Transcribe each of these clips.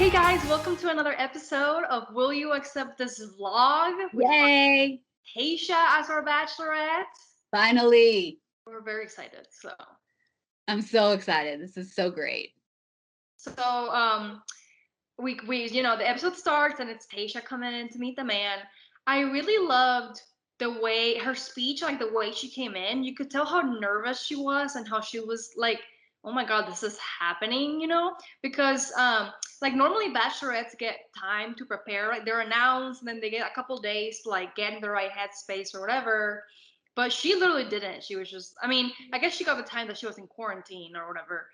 Hey guys, welcome to another episode of Will You Accept This Vlog? We have Yay! Tayshia as our Bachelorette. Finally. We're very excited. I'm so excited. This is so great. So we the episode starts and it's Tayshia coming in to meet the man. I really loved the way her speech, like the way she came in. You could tell how nervous she was and how she was like, oh my god, this is happening, because like normally bachelorettes get time to prepare, like they're announced and then they get a couple days to like get in the right headspace or whatever. But she literally didn't. She was just, I mean, I guess she got the time that she was in quarantine or whatever.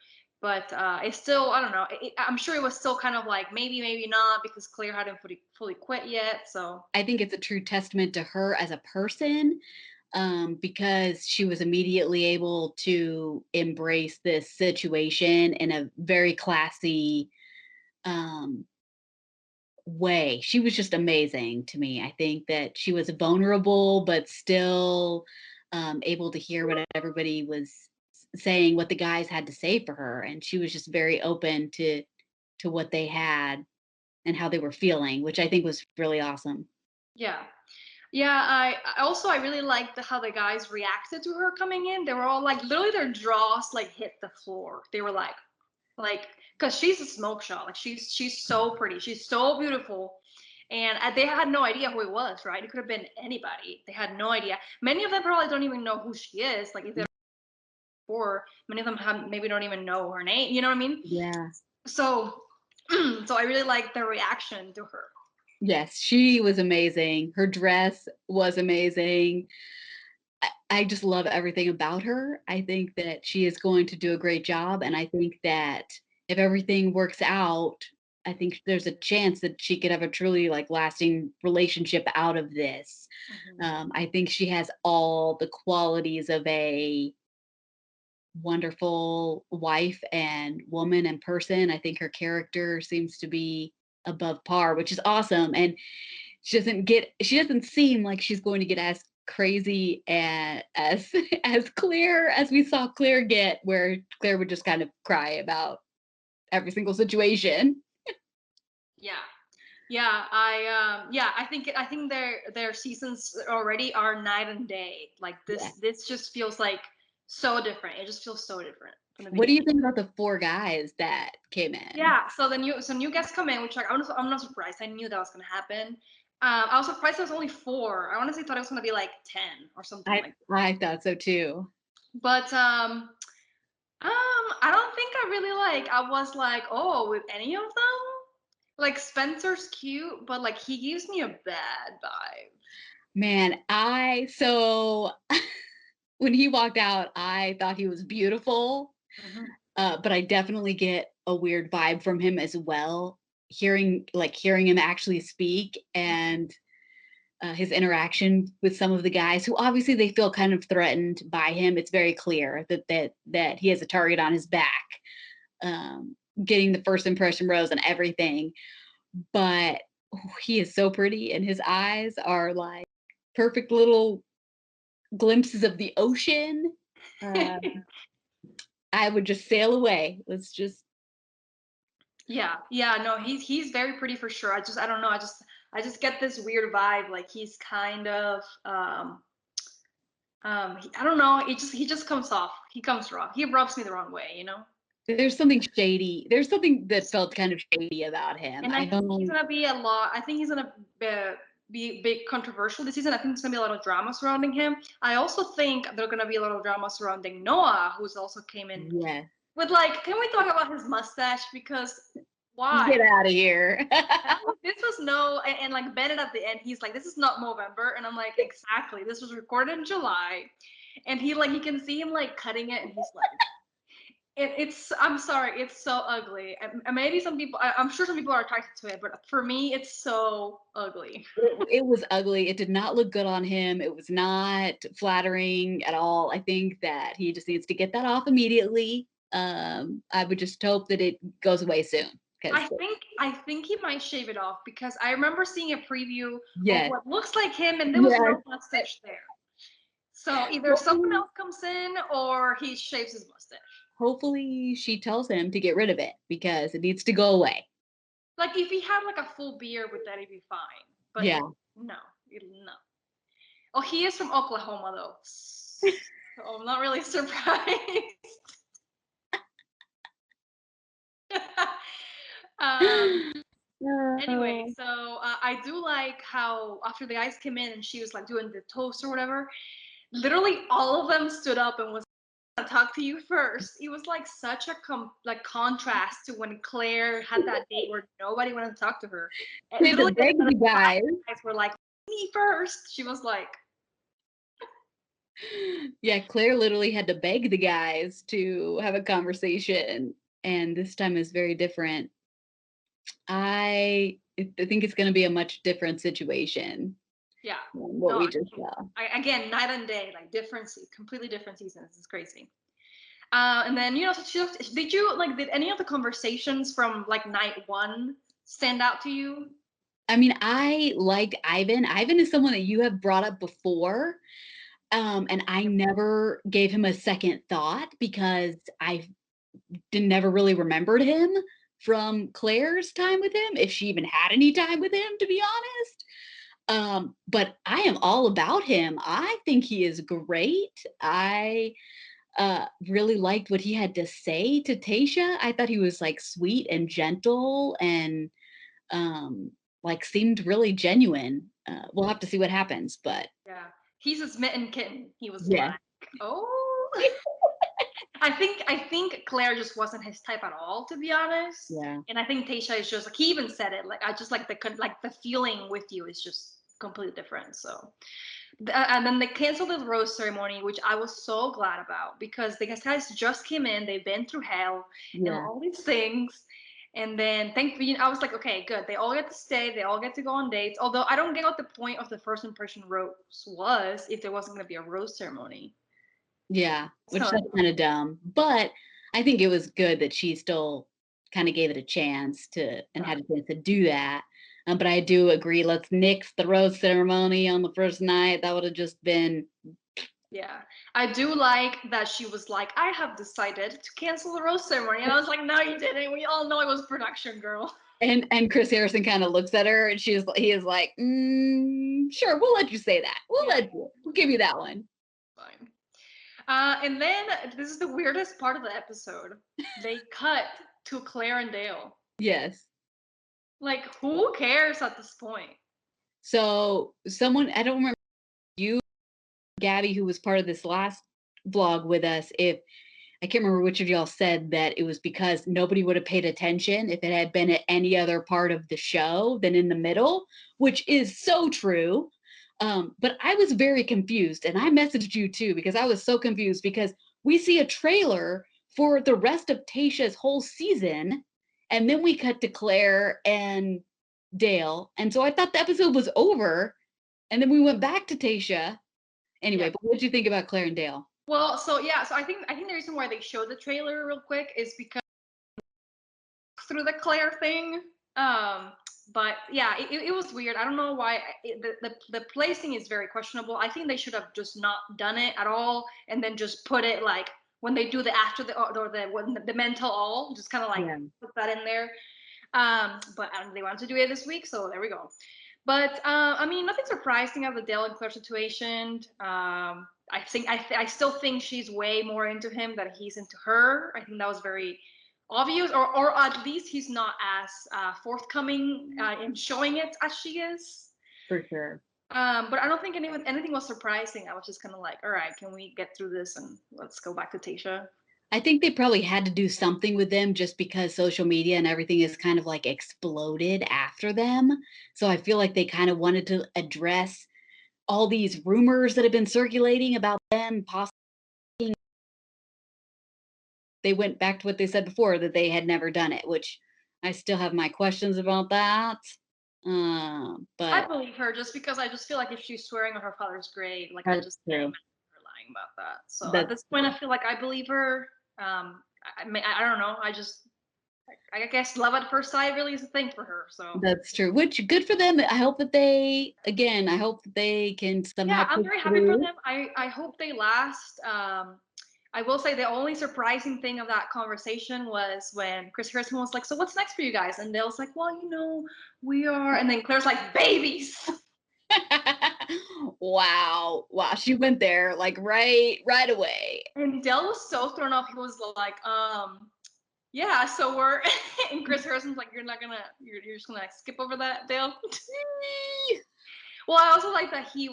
But it's still, I don't know. I'm sure it was still kind of like maybe, maybe not, because Claire hadn't fully quit yet. So I think it's a true testament to her as a person, because she was immediately able to embrace this situation in a very classy um, way. She was just amazing to me. I think that she was vulnerable, but still able to hear what everybody was saying, what the guys had to say for her, and she was just very open to what they had and how they were feeling, which I think was really awesome. yeah. Yeah, I really liked how the guys reacted to her coming in. They were all like, literally, their jaws like hit the floor. They were like, because she's a smoke show. Like she's so pretty, she's so beautiful, and they had no idea who it was. Right? It could have been anybody. They had no idea. Many of them probably don't even know who she is. Like if they're or many of them have maybe don't even know her name. You know what I mean? Yeah. So, so I really like the reaction to her. Yes, she was amazing. Her dress was amazing. I just love everything about her. I think that she is going to do a great job. And I think that if everything works out, I think there's a chance that she could have a truly like lasting relationship out of this. I think she has all the qualities of a wonderful wife and woman and person. I think her character seems to be above par, which is awesome. And she doesn't seem like she's going to get as crazy and as as clear as we saw Claire get, where Claire would just kind of cry about every single situation. Yeah. Yeah, I think their seasons already are night and day. Like Yeah. this just feels like so different. It just feels so different from the What do you beginning. think about the four guys that came in? Yeah, so new guests come in, which like I'm not surprised. I knew that was gonna happen. I was surprised there was only four. I honestly thought it was gonna be like 10 or something like that. I thought so too. But I don't think I really like. I was like, oh, with any of them. Like Spencer's cute, but like he gives me a bad vibe. Man, I so when he walked out, I thought he was beautiful. Mhm. But I definitely get a weird vibe from him as well. Hearing him actually speak and his interaction with some of the guys who obviously they feel kind of threatened by him. It's very clear that he has a target on his back, getting the first impression rose and everything. But he is so pretty, and his eyes are like perfect little glimpses of the ocean. Uh, I would just sail away. Let's just Yeah, no, he's very pretty for sure. I don't know, I just get this weird vibe, like he's kind of I don't know, he just comes off. He comes wrong. He rubs me the wrong way. there's something shady. There's something that felt kind of shady about him. And I I think he's don't. gonna be a lot. I think he's gonna be big controversial this season. I think there's gonna be a lot of drama surrounding him. I also think there's gonna be a lot of drama surrounding Noah, who's also came in Yes. with like. Can we talk about his mustache? Because Get why? out of here. This was no, and like Bennett at the end, he's like, this is not Movember, and I'm like, exactly. This was recorded in July, and he can see him like cutting it, and he's like, it's. I'm sorry, it's so ugly. And maybe some people, I'm sure some people are attracted to it, but for me, it's so ugly. It was ugly. It did not look good on him. It was not flattering at all. I think that he just needs to get that off immediately. I would just hope that it goes away soon because I think he might shave it off, because I remember seeing a preview of yes, what looks like him, and there was yes. no mustache there. So either someone Hopefully, else comes in or he shaves his mustache. hopefully she tells him to get rid of it because it needs to go away. Like if he had like a full beard with that, it'd be fine. But Yeah. no, no. Oh, he is from Oklahoma though, so I'm not really surprised. um. Anyway, No. so I do like how after the guys came in and she was like doing the toast or whatever, literally all of them stood up and was gonna talk to you first. It was like such a like contrast to when Claire had that date where nobody wanted to talk to her. And They had to literally beg the you guys. guys were like, me first. She was like, Yeah, Claire literally had to beg the guys to have a conversation, and this time is very different. I think it's gonna be a much different situation yeah. than what No, we just saw. again, night and day, like different, completely different seasons. It's crazy. And then so did you like did any of the conversations from like night one stand out to you? I mean, I liked Ivan. Ivan is someone that you have brought up before, and I never gave him a second thought because I didn't never really remembered him from Claire's time with him, if she even had any time with him, to be honest. But I am all about him. I think he is great. I really liked what he had to say to Tayshia. I thought he was like sweet and gentle and like seemed really genuine. We'll have to see what happens, but Yeah, he's a smitten kitten. He was yeah. like, oh. I think Claire just wasn't his type at all, to be honest. Yeah. And I think Tayshia is just like he even said it. Like I just like the feeling with you is just completely different. So, and then they canceled the rose ceremony, which I was so glad about because the guys just came in. They've been through hell and Yeah. all these things. And then thankfully, I was like, okay, good. They all get to stay. They all get to go on dates. Although I don't get what the point of the first impression rose was if there wasn't going to be a rose ceremony. Yeah, which So that's kind of dumb, but I think it was good that she still kind of gave it a chance to and had a chance to do that. But I do agree. Let's nix the rose ceremony on the first night. That would have just been yeah, I do like that she was like, I have decided to cancel the rose ceremony. And I was like, no, you didn't. We all know it was production, girl. and Chris Harrison kind of looks at her and he is like, sure, we'll let you say that. We'll give you that one. Fine. And then this is the weirdest part of the episode. They cut to Clarendale. Yes. Like, who cares at this point? So someone I don't remember you, Gabby, who was part of this last vlog with us, if I can't remember which of y'all said that it was because nobody would have paid attention if it had been at any other part of the show than in the middle, which is so true. But I was very confused, and I messaged you too because I was so confused because we see a trailer for the rest of Tayshia's whole season, and then we cut to Claire and Dale, and so I thought the episode was over, and then we went back to Tayshia. Anyway, Yeah. but what did you think about Claire and Dale? Well, so yeah, so I think the reason why they showed the trailer real quick is because through the Claire thing. But yeah, it was weird. I don't know why the placing is very questionable. I think they should have just not done it at all, and then just put it like when they do the after the or the when the mental all, just kind of like Yeah. put that in there. But they wanted to do it this week, so there we go. But I mean, nothing surprising of the Dale and Claire situation. I still think she's way more into him than he's into her. I think that was very obvious, or at least he's not as forthcoming in showing it as she is. For sure. But I don't think anything was surprising. I was just kind of like, all right, can we get through this and let's go back to Tayshia? I think they probably had to do something with them just because social media and everything is kind of like exploded after them. So I feel like they kind of wanted to address all these rumors that have been circulating about them possibly. They went back to what they said before that they had never done it, which I still have my questions about that. I But believe her just because I just feel like if she's swearing on her father's grave, like I that's just can't true. imagine her lying about that. So at That's this point, I feel like I believe her. I don't know. I guess love at first sight really is a thing for her. So that's true. Which good for them. I hope that I hope that they can somehow yeah, I'm push very happy for through. them. I hope they last. I will say the only surprising thing of that conversation was when Chris Harrison was like, "So what's next for you guys?" And Dale's like, "Well, we are," and then Claire's like, "Babies." Wow. Wow. She went there like right away. And Dale was so thrown off. He was like, yeah, so we're and Chris Harrison's like, you're just gonna skip over that, Dale. Well, I also like that he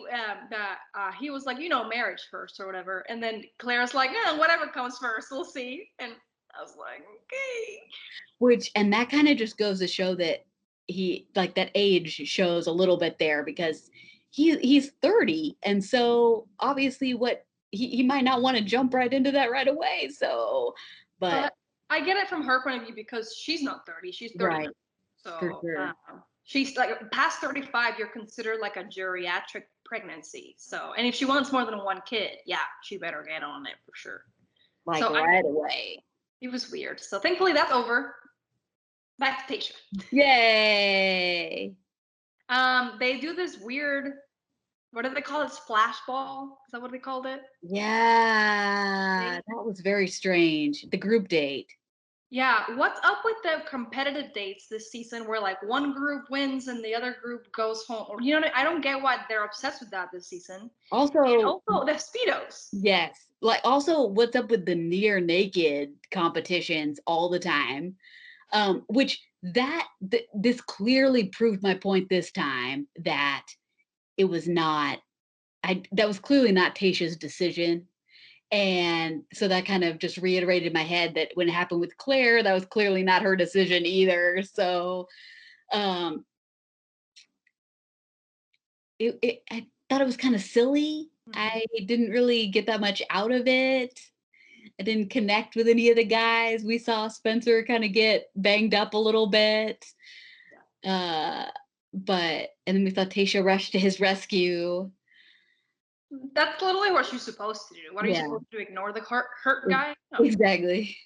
was like, marriage first or whatever, and then Claire's like, yeah, whatever comes first, we'll see. And I was like, okay. And that kind of just goes to show that he like that age shows a little bit there because he's 30, and so obviously what he might not want to jump right into that right away. So, but But I get it from her point of view because she's not 30, she's 39. right, for So sure. she's like past 35, you're considered like a geriatric pregnancy. So, and if she wants more than one kid, yeah, she better get on it for sure. Like So right away. it was weird. So thankfully that's over. Back to Tayshia. Yay. They do this weird, what do they call it? Splash ball? Is that what they called it? Yeah, that was very strange. The group date. Yeah, what's up with the competitive dates this season where like one group wins and the other group goes home? Or I don't get why they're obsessed with that this season. And Also, also the Speedos. yes. Like also what's up with the near naked competitions all the time? Which this clearly proved my point this time that it was not that was clearly not Tayshia's decision. And so that kind of just reiterated in my head that when it happened with Claire, that was clearly not her decision either. So um I thought it was kind of silly. I didn't really get that much out of it. I didn't connect with any of the guys. We saw Spencer kind of get banged up a little bit. Uh, and then we saw Tayshia rush to his rescue. That's literally what you're supposed to do. What are you Yeah, supposed to do? Ignore the hurt guy? No. exactly.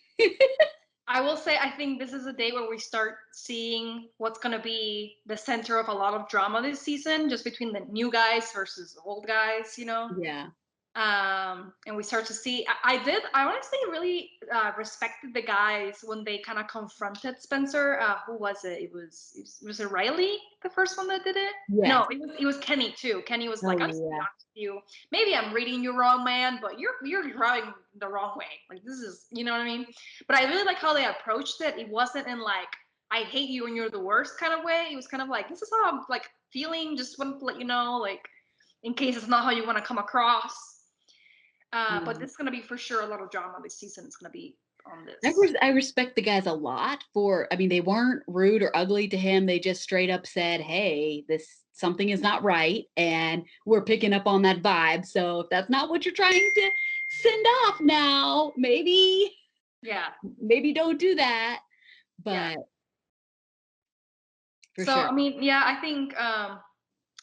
I will say I think this is a day where we start seeing what's going to be the center of a lot of drama this season, just between the new guys versus the old guys. Yeah. And we start to see I honestly really respected the guys when they kind of confronted Spencer. Who was it? It was it Riley, the first one that did it? Yes. No, it was Kenny too. Kenny was like, Oh I'm just yeah. honest with you, maybe I'm reading you wrong, man, but you're driving the wrong way, like this is, you know what I mean. But I really like how they approached it. It wasn't in like, I hate you and you're the worst kind of way. It was kind of like, this is how I'm like feeling, just wanted to let you know, like, in case it's not how you want to come across. But this is going to be for sure a lot of drama this season. It's going to be on this. I respect the guys a lot I mean, they weren't rude or ugly to him. They just straight up said, hey, something is not right. And we're picking up on that vibe. So if that's not what you're trying to send off now, Yeah. maybe don't do that. Yeah. But for So, sure. I mean, yeah, I think, I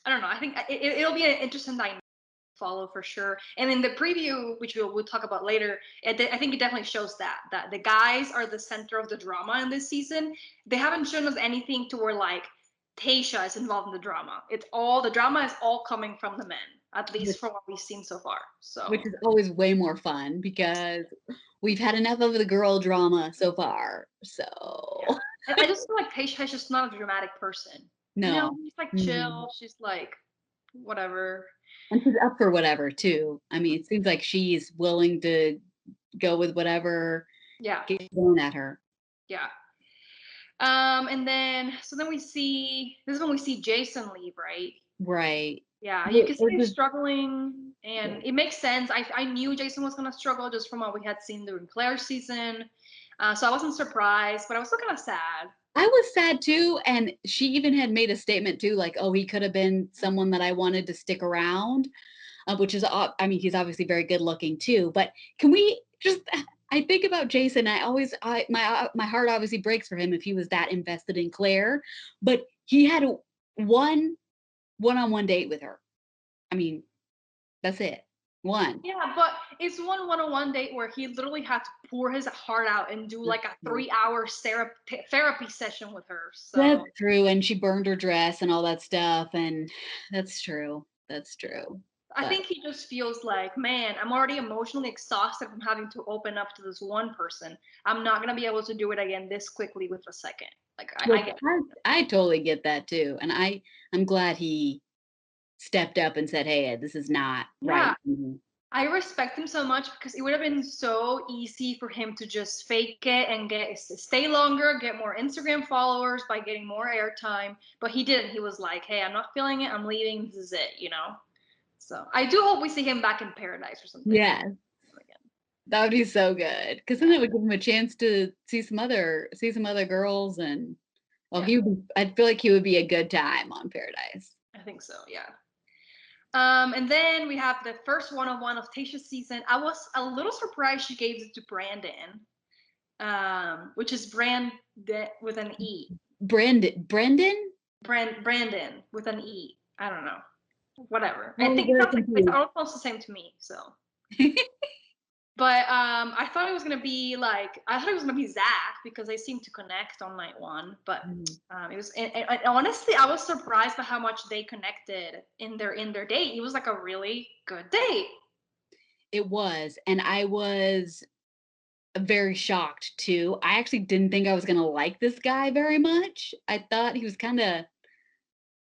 don't know. I think it'll be an interesting dynamic to follow for sure. And in the preview, which we'll talk about later, I think it definitely shows that the guys are the center of the drama in this season. They haven't shown us anything to where like Tayshia is involved in the drama. The drama is all coming from the men, at least from what we've seen so far. So, Which is always way more fun because we've had enough of the girl drama so far. So yeah. And I just feel like Tayshia is just not a dramatic person. no. She's like Mm. chill. She's like whatever. And she's up for whatever too. I mean, it seems like she's willing to go with whatever Yeah. gets thrown at her. Yeah. And then we see this is when we see Jason leave, right? Right. Yeah, you Or can see or he's just struggling, and it makes sense. I knew Jason was gonna struggle just from what we had seen during Claire's season, so I wasn't surprised, but I was still kind of sad. I was sad too, and she even had made a statement too, like, "Oh, he could have been someone that I wanted to stick around," which is, I mean, he's obviously very good looking too. But can we just? I think about Jason. My heart obviously breaks for him if he was that invested in Claire, but he had one one-on-one date with her. I mean, that's it. One. Yeah, but it's one-on-one date where he literally had to pour his heart out and do like a 3-hour therapy session with her. That's So true, and she burned her dress and all that stuff, and that's true. That's true. I think he just feels like, man, I'm already emotionally exhausted from having to open up to this one person. I'm not gonna be able to do it again this quickly with a second. Like I Which get I totally get that too, and I'm glad he stepped up and said, "Hey, this is not right." yeah. I respect him so much because it would have been so easy for him to just fake it and stay longer, get more Instagram followers by getting more airtime. But he didn't. He was like, "Hey, I'm not feeling it. I'm leaving. This is it." You know. So I do hope we see him back in paradise or something. Yeah, that would be so good because then it would give him a chance to see some other girls, and well, Yeah, I feel like he would be a good time on Paradise. I think so. Yeah. And then we have the first one-on-one of Tayshia's season. I was a little surprised she gave it to Brandon, which is with an E. Brendan? Brandon with an E. I don't know. Whatever. I I was think it very sounds like it's confused. almost the same to me. So, but I thought it was gonna be like I thought it was gonna be Zach because they seemed to connect on night one. But Mhm. it was and honestly, I was surprised by how much they connected in their date. It was like a really good date. It was, and I was very shocked too. I actually didn't think I was gonna like this guy very much. I thought he was kinda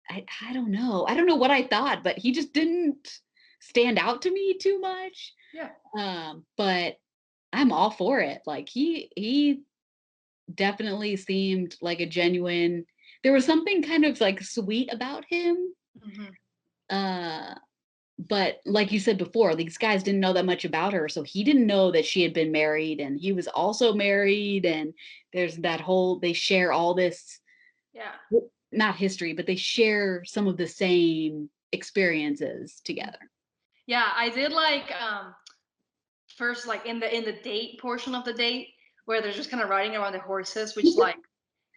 I don't know. I don't know what I thought, but he just didn't stand out to me too much. Yeah. But I'm all for it. Like he definitely seemed like a genuine there was something kind of like sweet about him. Hmm. Uh but like you said before, these guys didn't know that much about her, so he didn't know that she had been married and he was also married, and there's that whole they share all this Yeah. not history, but they share some of the same experiences together. Yeah. I did like first like in the date portion of the date where they're just kind of riding around the horses, which like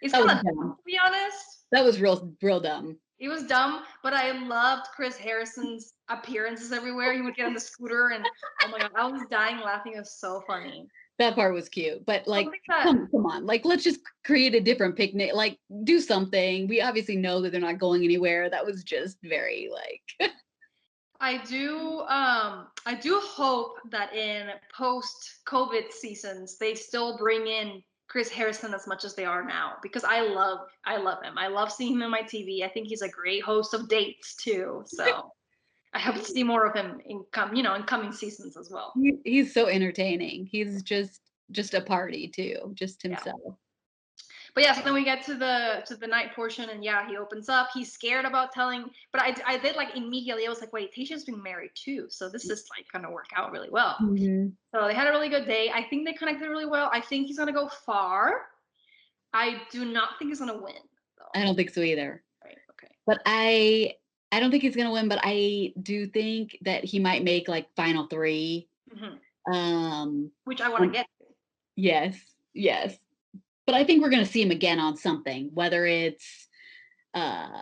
it's That was kind of dumb dumb. to be honest. That was real dumb. It was dumb, but I loved Chris Harrison's appearances everywhere. He would get on the scooter, and oh my god, I was dying laughing. It was so funny. That part was cute, but like, Something that come on, like, let's just create a different picnic. Like, do something. We obviously know that they're not going anywhere. That was just very like, I do hope that in post COVID seasons they still bring in Chris Harrison as much as they are now because I love him. I love seeing him on my TV. I think he's a great host of dates too. So I hope to see more of him in coming seasons as well. he's so entertaining. He's just a party too, just Yeah. himself. But yeah, so then we get to the night portion, and yeah, he opens up. He's scared about telling, but I did like immediately. I was like, wait, Tayshia's been married too, so this is like gonna work out really well. Mhm. So they had a really good day. I think they connected really well. I think he's gonna go far. I do not think he's gonna win though. I don't think so either. Right? Okay. But I don't think he's gonna win, but I do think that he might make like final three. Hmm. Um, Which I want to um, get to. yes, yes. But I think we're gonna see him again on something, whether it's uh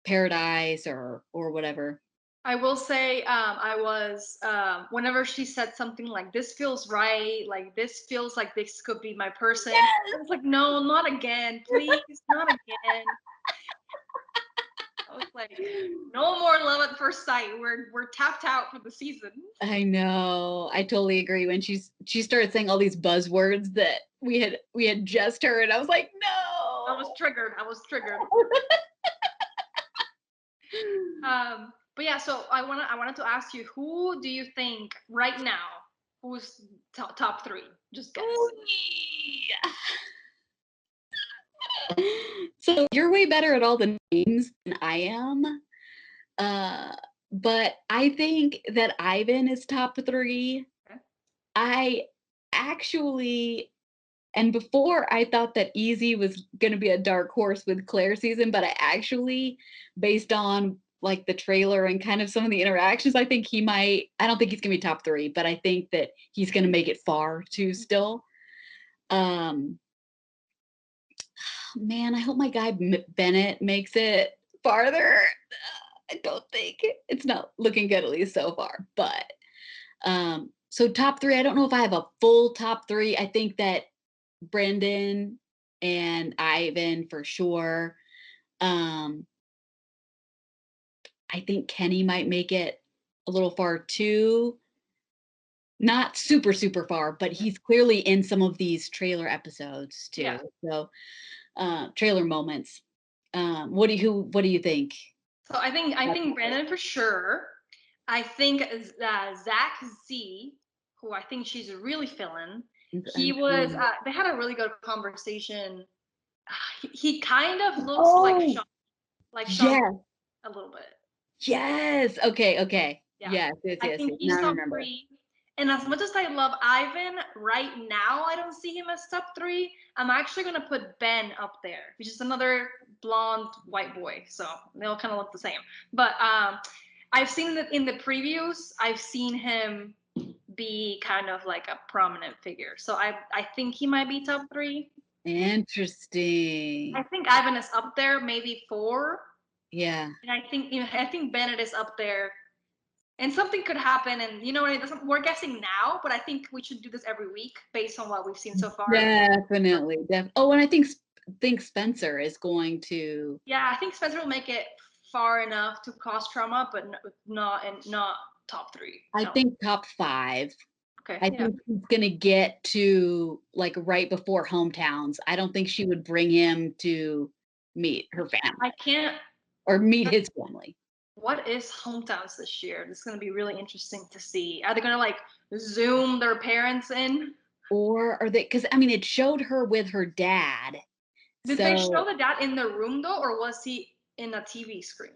Paradise or whatever. I will say, I was whenever she said something like "this feels right," like "this feels like this could be my person." I was like, "No, not again, please, not again." I was like, "No more love at first sight. We're tapped out for the season." I know. I totally agree. When she started saying all these buzzwords that we had just heard, I was like, I was no. triggered. I was triggered. But yeah, so I wanted to ask you, who do you think right now, who's top three? Just guess. Ooh, so you're way better at all the names than I am. Uh, but I think that Ivan is top three. Okay. I actually, and before I thought that Easy was going to be a dark horse with Claire season, but I actually, based on like the trailer and kind of some of the interactions, I think he might. I don't think he's going to be top three, but I think that he's going to make it far too. Still, um, man, I hope my guy Bennett makes it farther. I don't think it's not looking good at least so far, but so top three. I don't know if I have a full top three. I think that Brendan and Ivan for sure. Um, I think Kenny might make it a little far too. Not super, super far, but he's clearly in some of these trailer episodes too. Yeah. So, trailer moments. What do you think? So I think Brandon for sure. I think Zach Z, who I think she's really feeling. He was. They had a really good conversation. He kind of looks Oh, like Sean yes, a little bit. yes. Okay, okay. Yeah, Yes, yes, I yes, think yes. Now he's I top remember. three. And as much as I love Ivan, right now I don't see him as top three. I'm actually gonna put Ben up there, which is another blonde white boy. So they all kind of look the same. But I've seen that in the previews. I've seen him be kind of like a prominent figure. So I think he might be top three. I Interesting. think Ivan is up there, maybe four. Yeah. And I think Bennett is up there. And something could happen, and it doesn't. We're guessing now, but I think we should do this every week based on what we've seen so far. Definitely, oh, and I think Spencer is going to. Yeah, I think Spencer will make it far enough to cause trauma, but not top three. I No. think top 5. Okay. I Yeah. think he's gonna get to, like, right before hometowns. I don't think she would bring him to meet her I family can't. or meet his family. What is hometowns this year? This is gonna be really interesting to see. Are they gonna like zoom their parents in? Or are they, 'cause, I mean, it showed her with her dad, Did they show so the dad in the room though, or was he in a TV screen?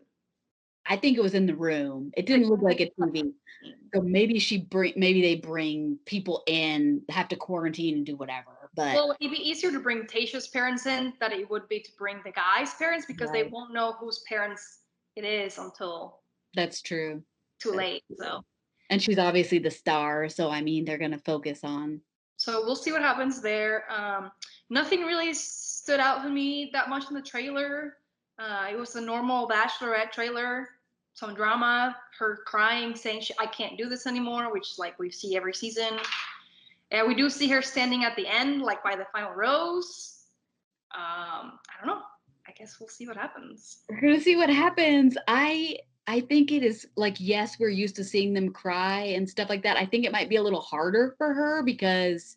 I think it was in the room. It I didn't look don't like think a TV. So maybe they bring people in, have to quarantine and do whatever, but Well, it'd be easier to bring Tayshia's parents in than it would be to bring the guy's parents because they right, won't know whose parents it is until that's true. too That's late. true. So, And she's obviously the star, so, I mean, they're gonna focus on. so we'll see what happens there. Nothing really stood out to me that much in the trailer. It was a normal Bachelorette trailer. Some drama, her crying, saying I can't do this anymore, which like we see every season. And we do see her standing at the end, like by the final rose. I don't know. I guess we'll see what happens. We're gonna see what happens. I think it is, like, yes, we're used to seeing them cry and stuff like that. I think it might be a little harder for her because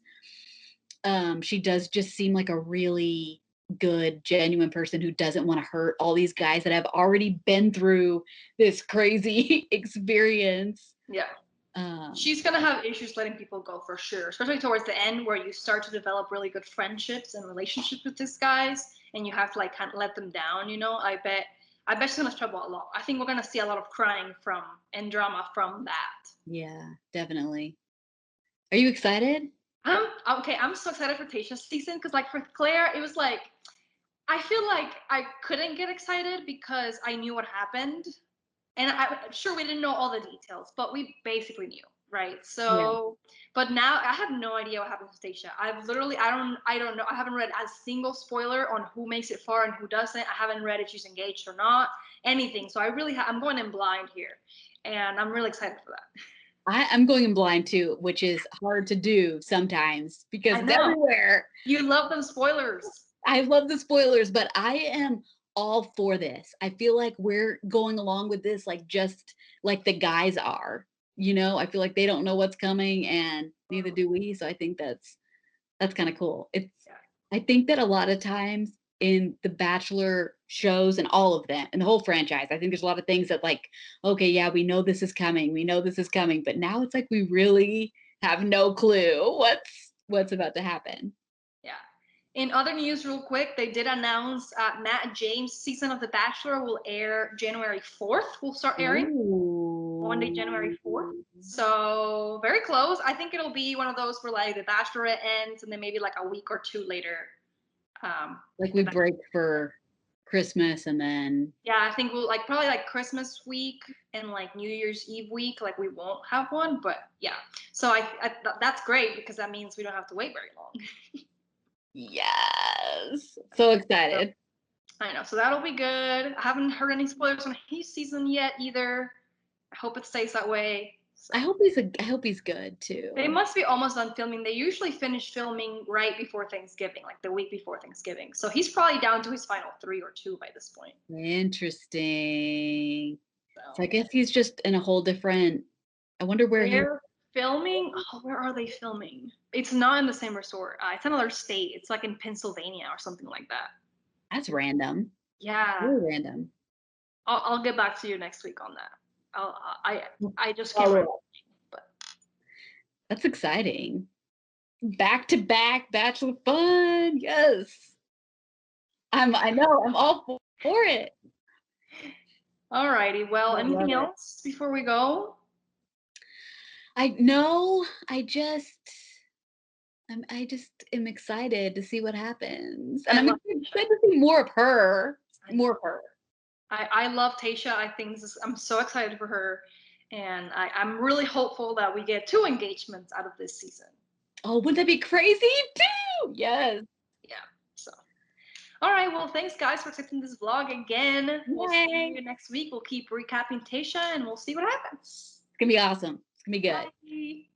she does just seem like a really good, genuine person who doesn't want to hurt all these guys that have already been through this crazy experience. Yeah. Um, She's gonna have issues letting people go for sure, especially towards the end where you start to develop really good friendships and relationships with these guys, and you have to like kind of let them down. I bet she's gonna struggle a lot. I think we're gonna see a lot of crying from and drama from that. yeah, definitely. Are you excited? I'm so excited for Tayshia's season because like for Claire, it was like I feel like I couldn't get excited because I knew what happened. And I'm sure we didn't know all the details, but we basically knew, right? Yeah. So, but now I have no idea what happens to Tayshia. I don't know. I haven't read a single spoiler on who makes it far and who doesn't. I haven't read if she's engaged or not, anything. So I'm going in blind here, and I'm really excited for that. I'm going in blind too, which is hard to do sometimes because I it's know everywhere. you love them spoilers. I love the spoilers, but I am all for this. I feel like we're going along with this like just like the guys are. I feel like they don't know what's coming and neither do we. So I think that's kind of cool. Yeah. I think that a lot of times in the Bachelor shows and all of them and the whole franchise, I think there's a lot of things that, like, okay, yeah, we know this is coming. We know this is coming, but now it's like we really have no clue what's about to happen. Yeah. In other news, real quick, they did announce Matt James' season of The Bachelor will air January 4th. Will start airing Monday, January 4th. Ooh. So very close. I think it'll be one of those where like The Bachelorette ends and then maybe like a week or two later. Like we The break for Christmas and then Yeah, I think we'll like probably like Christmas week and like New Year's Eve week. Like we won't have one, but yeah. So that's great because that means we don't have to wait very long. yes. So So, excited. I know. So that'll be good. I haven't heard any spoilers on his season yet either. I hope it stays that way. So I hope he's good they too. must be almost done filming. They usually finish filming right before Thanksgiving, like the week before Thanksgiving. So he's probably down to his final 3 or 2 by this point. Interesting. So So I guess he's just in a whole different. I wonder where he. They're filming. Oh, where are they filming? It's not in the same resort. It's another state. It's like in Pennsylvania or something like that. That's random. Yeah, Really random. I'll get back to you next week on that. I'll, I just can't Follow remember. up. But That's exciting. Back to back Bachelor fun. Yes. I know. I'm all for it. alrighty. Well, I love anything it. else before we go? I know. I just am excited to see what happens. And I I'm love excited to see more of her. I More know. of her. I love Tayshia. I think I'm so excited for her, and I'm really hopeful that we get 2 engagements out of this season. Oh, wouldn't that be crazy too? Yes. Yeah. So, all right. Well, thanks guys for accepting this vlog again. We'll see Yay. you next week. We'll keep recapping Tayshia, and we'll see what happens. It's gonna be awesome. It's gonna be good. Bye.